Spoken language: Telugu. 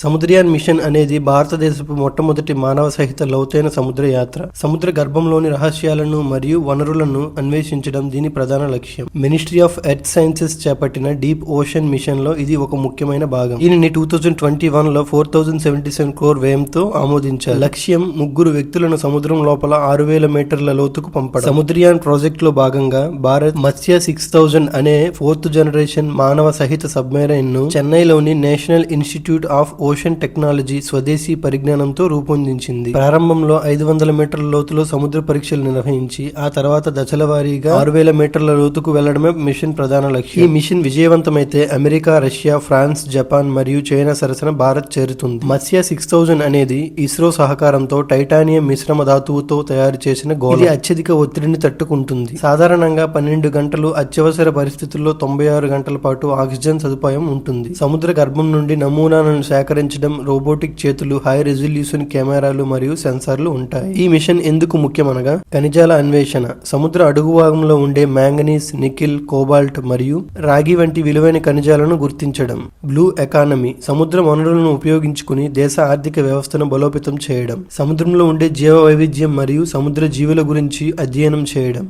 సముద్రయాన్ మిషన్ అనేది భారతదేశపు మొట్టమొదటి మానవ సహిత లోతైన సముద్ర యాత్ర. సముద్ర గర్భంలోని రహస్యాలను మరియు వనరులను అన్వేషించడం దీని ప్రధాన లక్ష్యం. మినిస్ట్రీ ఆఫ్ ఎర్త్ సైన్సెస్ చేపట్టిన డీప్ ఓషన్ మిషన్ లో ఇది ఒక ముఖ్యమైన భాగం. దీనిని 2021 లో 4077 crore వ్యయంతో ఆమోదించారు. లక్ష్యం 3 వ్యక్తులను సముద్రం లోపల 6000 మీటర్ల లోతుకు పంపడం. సముద్రయాన్ ప్రాజెక్ట్ లో భాగంగా భారత్ మత్స్య 6000 అనే 4th జనరేషన్ మానవ సహిత సబ్మెరైన్ ను చెన్నైలోని national institute of ocean technology స్వదేశీ పరిజ్ఞానంతో రూపొందించింది. ప్రారంభంలో 500 మీటర్ల లోతులో సముద్ర పరీక్షలు నిర్వహించి ఆ తర్వాత దశల వారీగా 6000 మీటర్ల లోతుకు వెళ్లడమే మిషన్ ప్రధాన లక్ష్యం. ఈ మిషన్ విజయవంతమైతే అమెరికా, రష్యా, ఫ్రాన్స్, జపాన్ మరియు చైనా సరసన భారత్ చేరుతుంది. మత్స్య 6000 అనేది ఇస్రో సహకారంతో టైటానియం మిశ్రమ ధాతువుతో తయారు చేసిన గోళం. ఇది అత్యధిక ఒత్తిడిని తట్టుకుంటుంది. సాధారణంగా 12 గంటలు, అత్యవసర పరిస్థితుల్లో 96 గంటల పాటు ఆక్సిజన్ సదుపాయం ఉంటుంది. సముద్ర గర్భం నుండి నమూనాలను సేకరించడం, రోబోటిక్ చేతులు, హై రెజల్యూషన్ కెమెరాలు మరియు సెన్సార్లు ఉంటాయి. ఈ మిషన్ ఎందుకు ముఖ్యమనగా ఖనిజాల అన్వేషణ, సముద్ర అడుగు భాగంలో ఉండే మ్యాంగనీస్, నికెల్, కోబాల్ట్ మరియు రాగి వంటి విలువైన ఖనిజాలను గుర్తించడం. బ్లూ ఎకానమీ, సముద్ర వనరులను ఉపయోగించుకుని దేశ ఆర్థిక వ్యవస్థను బలోపేతం చేయడం. సముద్రంలో ఉండే జీవ వైవిధ్యం మరియు సముద్ర జీవుల గురించి అధ్యయనం చేయడం.